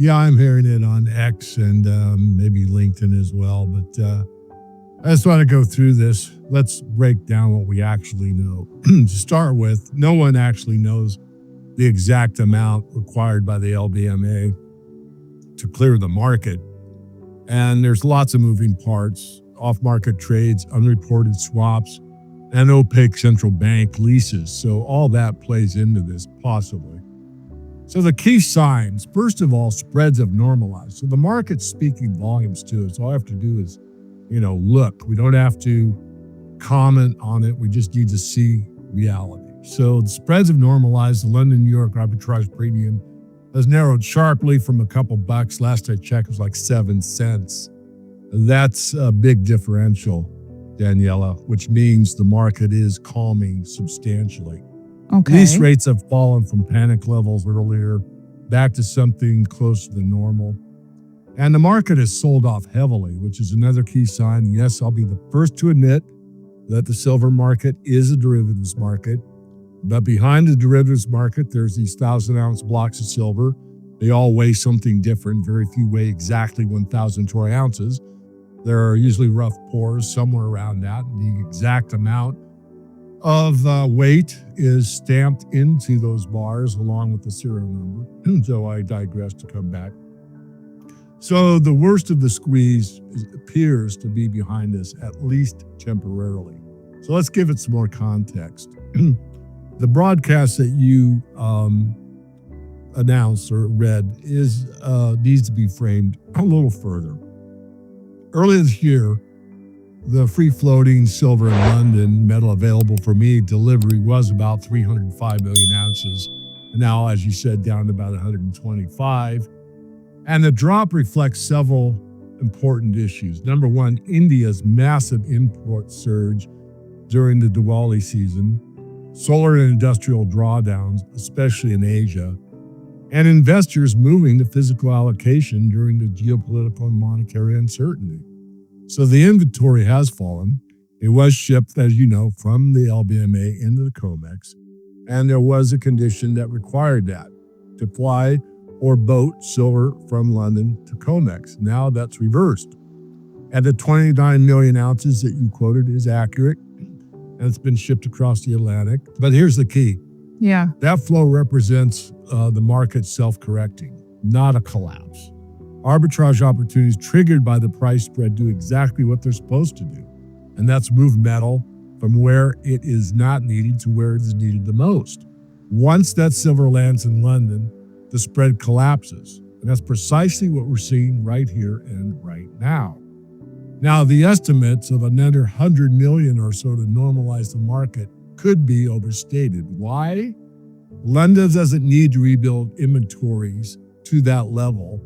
Yeah, I'm hearing it on X and maybe LinkedIn as well. But I just want to go through this. Let's break down what we actually know. To start with, no one actually knows the exact amount required by the LBMA to clear the market. And there's lots of moving parts, off-market trades, unreported swaps, and opaque central bank leases. So all that plays into this possibly. So the key signs, first of all, spreads have normalized. So the market's speaking volumes to us. All I have to do is, look. We don't have to comment on it. We just need to see reality. So the spreads have normalized. The London, New York arbitrage premium has narrowed sharply from a couple bucks. Last I checked, it was like 7 cents. That's a big differential, Daniela, which means the market is calming substantially. Okay. Lease rates have fallen from panic levels earlier back to something close to the normal. And the market has sold off heavily, which is another key sign. Yes, I'll be the first to admit that the silver market is a derivatives market. But behind the derivatives market, there's these 1,000-ounce blocks of silver. They all weigh something different. Very few weigh exactly 1,000 troy ounces. There are usually rough pours somewhere around that. The exact amount of weight is stamped into those bars along with the serial number. So I digress to come back. So the worst of the squeeze appears to be behind us, at least temporarily. So let's give it some more context. The broadcast that you announced or read needs to be framed a little further. Earlier this year, the free-floating silver in London metal available for me delivery was about 305 million ounces. And now, as you said, down to about 125. And the drop reflects several important issues. Number one, India's massive import surge during the Diwali season, solar and industrial drawdowns, especially in Asia, and investors moving to physical allocation during the geopolitical and monetary uncertainty. So the inventory has fallen. It was shipped, as you know, from the LBMA into the COMEX, and there was a condition that required that to fly or boat silver from London to COMEX. Now that's reversed. And the 29 million ounces that you quoted is accurate, and it's been shipped across the Atlantic. But here's the key. Yeah. That flow represents the market self-correcting, not a collapse. Arbitrage opportunities triggered by the price spread do exactly what they're supposed to do, and that's move metal from where it is not needed to where it is needed the most. Once that silver lands in London, the spread collapses, and that's precisely what we're seeing right here and right now. Now, the estimates of another 100 million or so to normalize the market could be overstated. Why? London doesn't need to rebuild inventories to that level.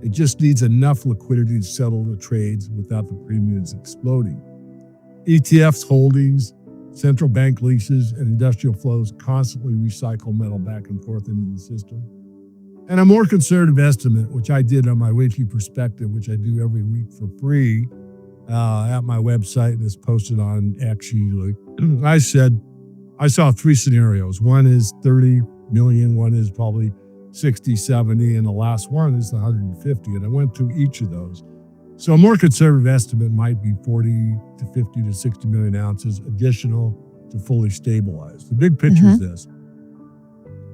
It just needs enough liquidity to settle the trades without the premiums exploding. ETFs holdings, central bank leases, and industrial flows constantly recycle metal back and forth into the system. And a more conservative estimate, which I did on my weekly perspective, which I do every week for free at my website and is posted on X usually, I said, I saw 3 scenarios. One is 30 million, one is probably 60, 70, and the last one is the 150. And I went through each of those. So a more conservative estimate might be 40 to 50 to 60 million ounces additional to fully stabilize. The big picture is this.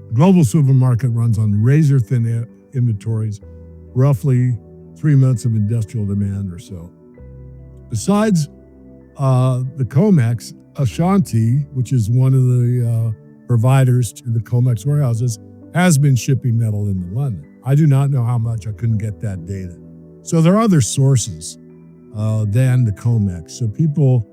The global silver market runs on razor-thin inventories, roughly 3 months of industrial demand or so. Besides the COMEX, Ashanti, which is one of the providers to the COMEX warehouses, has been shipping metal into London. I do not know how much. I couldn't get that data. So there are other sources than the COMEX. So people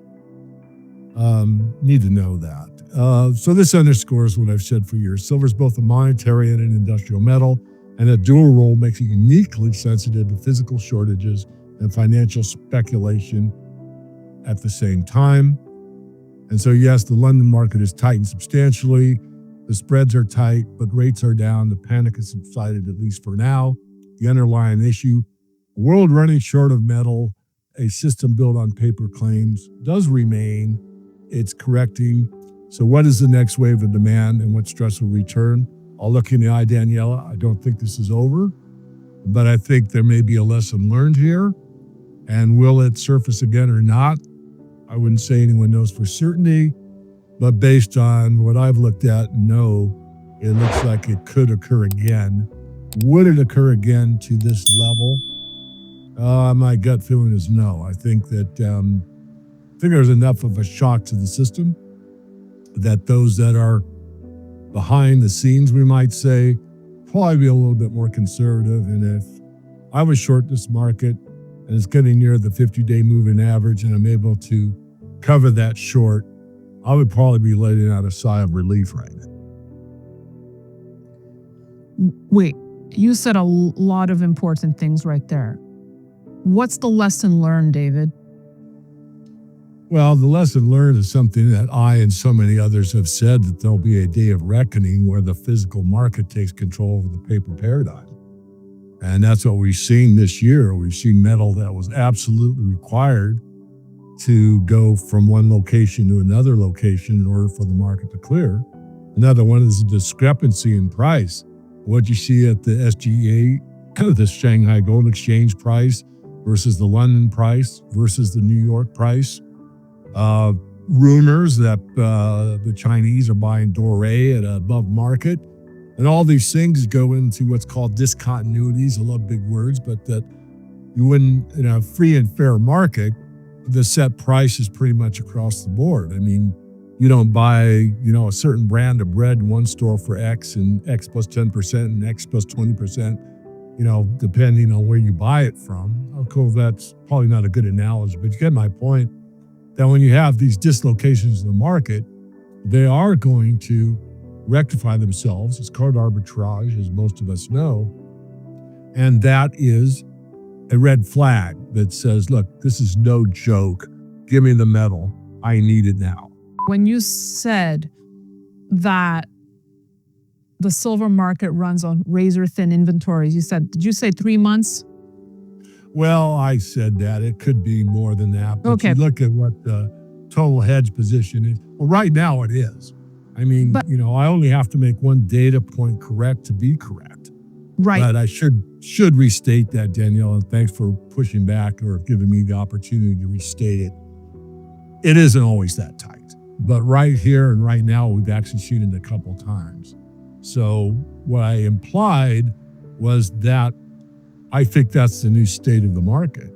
need to know that. So this underscores what I've said for years. Silver is both a monetary and an industrial metal, and a dual role makes it uniquely sensitive to physical shortages and financial speculation at the same time. And so, yes, the London market is tightened substantially. The spreads are tight, but rates are down. The panic has subsided, at least for now. The underlying issue, a world running short of metal, a system built on paper claims, does remain. It's correcting. So what is the next wave of demand and what stress will return? I'll look you in the eye, Daniela. I don't think this is over. But I think there may be a lesson learned here. And will it surface again or not? I wouldn't say anyone knows for certainty. But based on what I've looked at, no, it looks like it could occur again. Would it occur again to this level? My gut feeling is no. I think that there's enough of a shock to the system that those that are behind the scenes, we might say, probably be a little bit more conservative. And if I was short this market and it's getting near the 50-day moving average and I'm able to cover that short, I would probably be letting out a sigh of relief right now. Wait, you said a lot of important things right there. What's the lesson learned, David? Well, the lesson learned is something that I and so many others have said, that there'll be a day of reckoning where the physical market takes control over the paper paradigm. And that's what we've seen this year. We've seen metal that was absolutely required to go from one location to another location in order for the market to clear. Another one is the discrepancy in price. What you see at the SGA, the Shanghai Gold Exchange price versus the London price versus the New York price. Rumors that the Chinese are buying doré at above market. And all these things go into what's called discontinuities. I love big words, but that you wouldn't, in a free and fair market, the set price is pretty much across the board. I mean, you don't buy, a certain brand of bread in one store for X and X plus 10% and X plus 20%, depending on where you buy it from. Of course, that's probably not a good analogy, but you get my point, that when you have these dislocations in the market, they are going to rectify themselves. It's called arbitrage, as most of us know. And that is a red flag that says, look, this is no joke. Give me the metal. I need it now. When you said that the silver market runs on razor thin inventories, did you say 3 months? Well, I said that. It could be more than that. But okay. You look at what the total hedge position is. Well, right now it is. I mean, I only have to make one data point correct to be correct. Right. But I should restate that, Danielle, and thanks for pushing back or giving me the opportunity to restate it. It isn't always that tight. But right here and right now, we've actually seen it a couple times. So what I implied was that I think that's the new state of the market,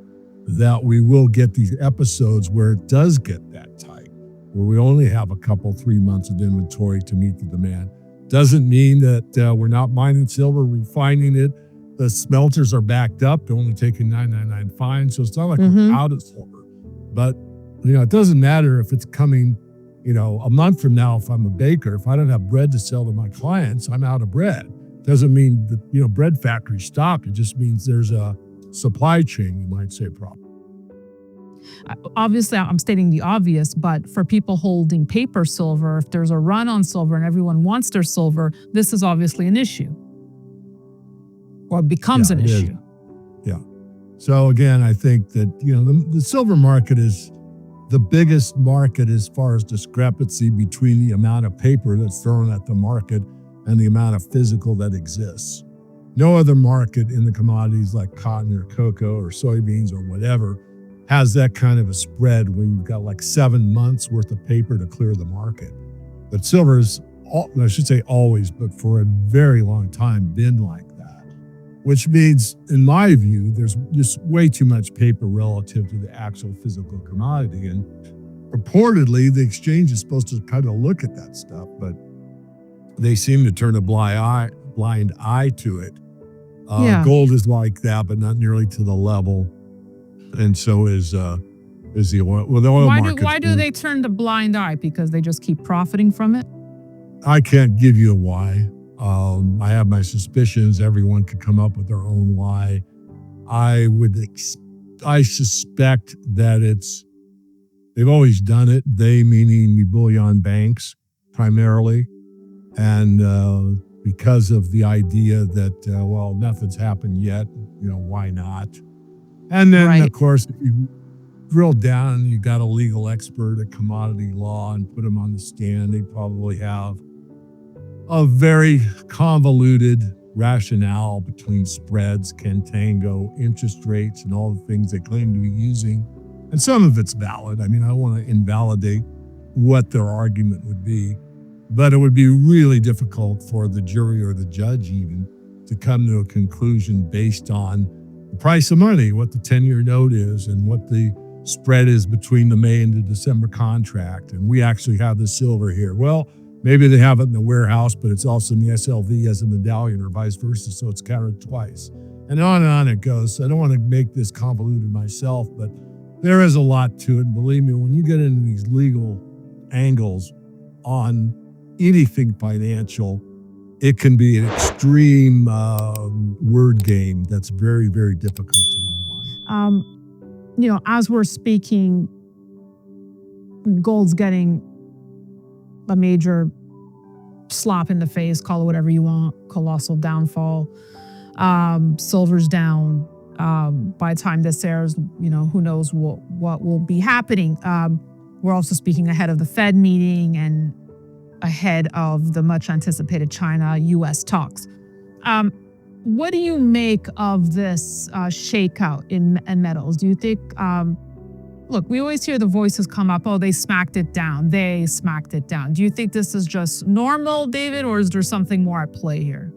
that we will get these episodes where it does get that tight, where we only have a couple, 3 months of inventory to meet the demand. Doesn't mean that we're not mining silver, refining it. The smelters are backed up. They're only taking 999 fines. So it's not like we're out of silver. But, it doesn't matter if it's coming, a month from now. If I'm a baker, if I don't have bread to sell to my clients, I'm out of bread. Doesn't mean that, bread factories stopped. It just means there's a supply chain, you might say, problem. Obviously, I'm stating the obvious, but for people holding paper silver, if there's a run on silver and everyone wants their silver, this is obviously an issue. Or becomes an issue. Yeah. So again, I think that, the silver market is the biggest market as far as discrepancy between the amount of paper that's thrown at the market and the amount of physical that exists. No other market in the commodities like cotton or cocoa or soybeans or whatever has that kind of a spread when you've got like 7 months worth of paper to clear the market. But silver's, I should say always, but for a very long time been like that, which means, in my view, there's just way too much paper relative to the actual physical commodity. And purportedly, the exchange is supposed to kind of look at that stuff, but they seem to turn a blind eye to it. Gold is like that, but not nearly to the level. And so is the oil. Well, the oil market. Why do they turn the blind eye? Because they just keep profiting from it? I can't give you a why. I have my suspicions. Everyone could come up with their own why. I suspect that they've always done it. They meaning the bullion banks primarily. And because of the idea that, nothing's happened yet, why not? And then, of course, if you drill down, you got a legal expert at commodity law and put them on the stand, they probably have a very convoluted rationale between spreads, contango, interest rates, and all the things they claim to be using. And some of it's valid. I mean, I don't want to invalidate what their argument would be, but it would be really difficult for the jury or the judge even to come to a conclusion based on the price of money, what the 10-year note is, and what the spread is between the May and the December contract. And we actually have the silver here. Well, maybe they have it in the warehouse, but it's also in the SLV as a medallion or vice versa, so it's counted twice. And on it goes. I don't want to make this convoluted myself, but there is a lot to it. And believe me, when you get into these legal angles on anything financial, it can be an extreme word game that's very, very difficult to unwind. As we're speaking, gold's getting a major slap in the face, call it whatever you want, colossal downfall. Silver's down. By the time this airs, who knows what will be happening. We're also speaking ahead of the Fed meeting and ahead of the much anticipated China-US talks. What do you make of this shakeout in metals? Do you think, look, we always hear the voices come up, oh, they smacked it down. Do you think this is just normal, David, or is there something more at play here?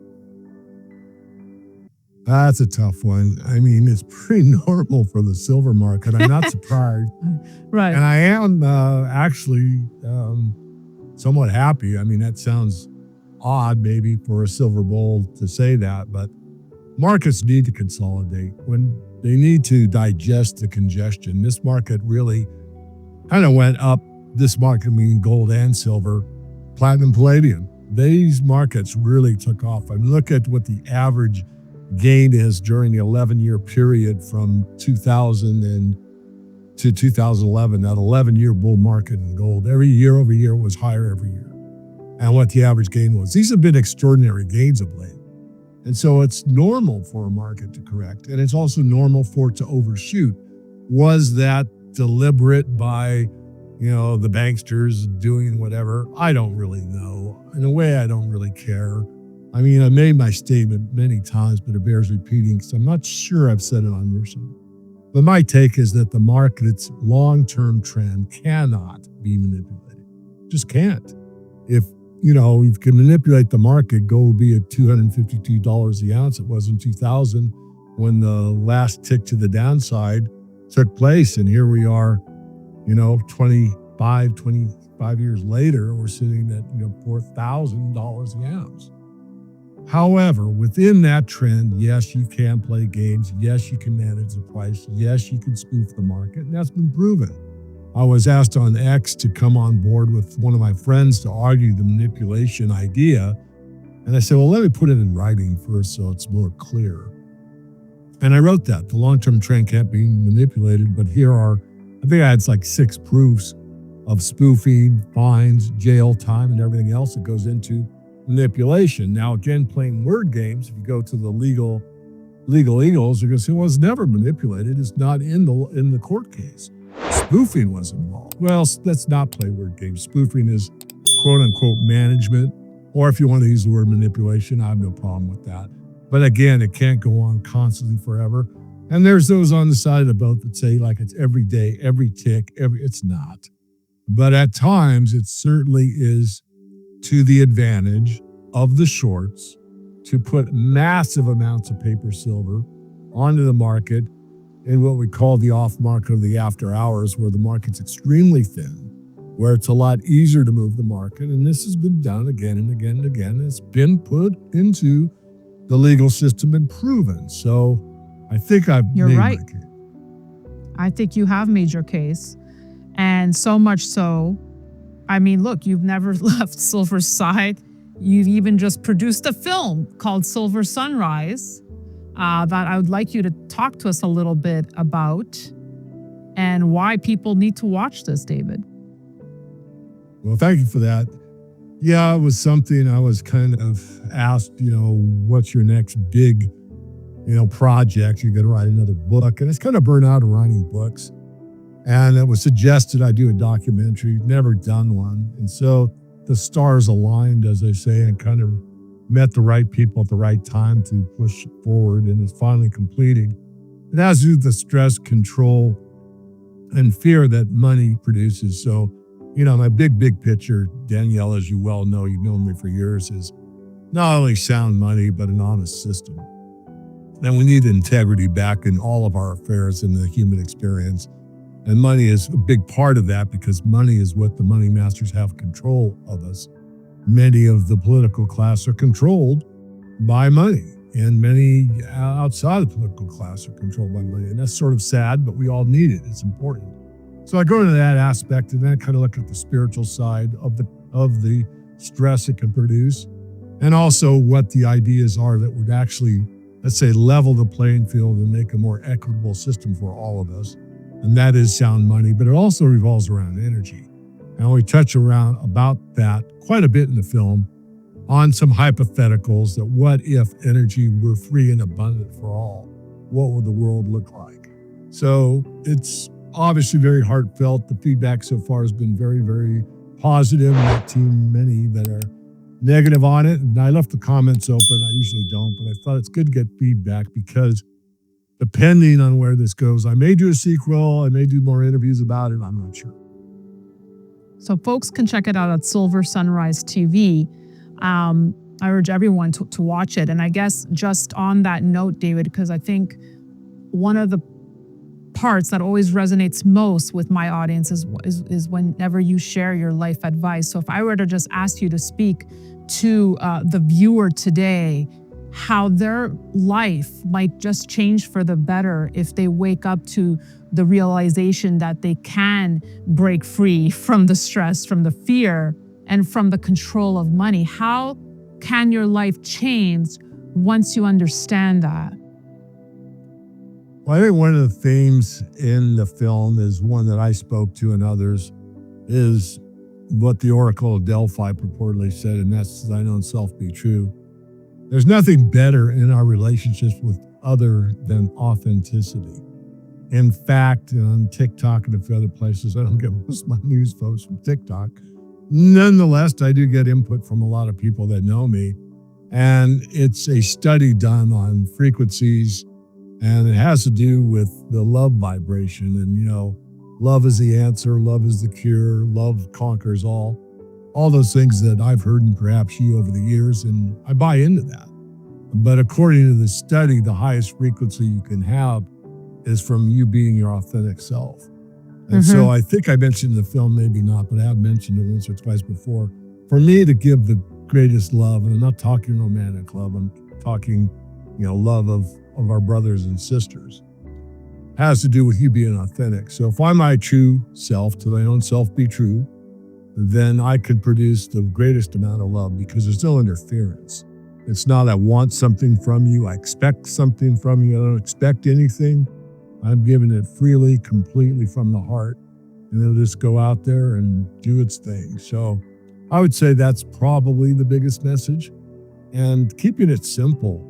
That's a tough one. I mean, it's pretty normal for the silver market. I'm not surprised. Right. And I am actually somewhat happy. I mean, that sounds odd maybe for a silver bull to say that, but markets need to consolidate. When they need to digest the congestion, this market really kind of went up. This market meaning gold and silver, platinum, palladium. These markets really took off. I mean, look at what the average gain is during the 11-year period from 2000 to 2011, that 11-year bull market in gold. Every year over year was higher every year. And what the average gain was. These have been extraordinary gains of late. And so it's normal for a market to correct. And it's also normal for it to overshoot. Was that deliberate by, the banksters doing whatever? I don't really know. In a way, I don't really care. I mean, I made my statement many times, but it bears repeating because I'm not sure I've said it on your side. But my take is that the market's long-term trend cannot be manipulated. Just can't. If, you can manipulate the market, gold will be at $252 the ounce. It was in 2000 when the last tick to the downside took place. And here we are, 25 years later, we're sitting at, $4,000 the ounce. However, within that trend, yes, you can play games. Yes, you can manage the price. Yes, you can spoof the market. And that's been proven. I was asked on X to come on board with one of my friends to argue the manipulation idea. And I said, well, let me put it in writing first so it's more clear. And I wrote that. The long-term trend can't be manipulated, but here are, I think I had like 6 proofs of spoofing, fines, jail time, and everything else that goes into manipulation. Now, again, playing word games, if you go to the legal eagles, you're going to say, well, it's never manipulated. It's not in the court case. Spoofing was involved. Well, let's not play word games. Spoofing is quote unquote management, or if you want to use the word manipulation, I have no problem with that. But again, it can't go on constantly forever. And there's those on the side of the boat that say like it's every day, every tick, it's not. But at times it certainly is to the advantage of the shorts to put massive amounts of paper silver onto the market in what we call the off market or the after hours, where the market's extremely thin, where it's a lot easier to move the market. And this has been done again and again and again. It's been put into the legal system and proven. So I think I've You're made right. my case. I think you have made your case. And so much so, I mean, look, you've never left silver's side. You've even just produced a film called Silver Sunrise that I would like you to talk to us a little bit about and why people need to watch this, David. Well, thank you for that. Yeah, it was something I was kind of asked, what's your next big, project? You're going to write another book. And it's kind of burnt out of writing books. And it was suggested I do a documentary. Never done one. And so the stars aligned, as they say, and kind of met the right people at the right time to push forward and is finally completed. It has to do with the stress, control, and fear that money produces. So, my big picture, Danielle, as you well know, you've known me for years, is not only sound money, but an honest system. And we need integrity back in all of our affairs in the human experience. And money is a big part of that because money is what the money masters have control of us. Many of the political class are controlled by money, and many outside the political class are controlled by money. And that's sort of sad, but we all need it. It's important. So I go into that aspect and then I kind of look at the spiritual side of the stress it can produce, and also what the ideas are that would actually, let's say, level the playing field and make a more equitable system for all of us. And that is sound money, but it also revolves around energy. And we touch around about that quite a bit in the film on some hypotheticals that what if energy were free and abundant for all? What would the world look like? So it's obviously very heartfelt. The feedback so far has been very, very positive. Not too many that are negative on it. And I left the comments open. I usually don't, but I thought it's good to get feedback because depending on where this goes, I may do a sequel. I may do more interviews about it. I'm not sure. So folks can check it out at Silver Sunrise TV. I urge everyone to watch it. And I guess just on that note, David, because I think one of the parts that always resonates most with my audience is whenever you share your life advice. So if I were to just ask you to speak to the viewer today, how their life might just change for the better if they wake up to the realization that they can break free from the stress, from the fear, and from the control of money. How can your life change once you understand that? Well, I think one of the themes in the film is one that I spoke to and others is what the Oracle of Delphi purportedly said, and that's thine own self be true. There's nothing better in our relationships with other than authenticity. In fact, on TikTok and a few other places, I don't get most of my news folks from TikTok. Nonetheless, I do get input from a lot of people that know me. And it's a study done on frequencies, and it has to do with the love vibration. And, love is the answer, love is the cure, love conquers all those things that I've heard and perhaps you over the years, and I buy into that. But according to the study, the highest frequency you can have is from you being your authentic self. And so I think I mentioned in the film, maybe not, but I have mentioned it once or twice before. For me to give the greatest love, and I'm not talking romantic love, I'm talking, love of our brothers and sisters, has to do with you being authentic. So if I'm my true self, to thine own self be true, then I could produce the greatest amount of love because there's no interference. It's not I want something from you, I expect something from you, I don't expect anything. I'm giving it freely, completely from the heart, and it'll just go out there and do its thing. So I would say that's probably the biggest message, and keeping it simple.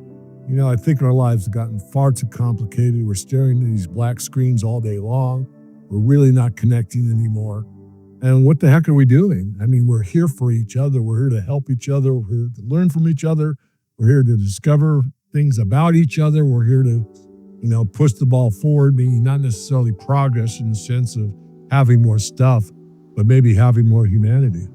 I think our lives have gotten far too complicated. We're staring at these black screens all day long. We're really not connecting anymore. And what the heck are we doing? I mean, we're here for each other. We're here to help each other. We're here to learn from each other. We're here to discover things about each other. We're here to, push the ball forward, meaning not necessarily progress in the sense of having more stuff, but maybe having more humanity.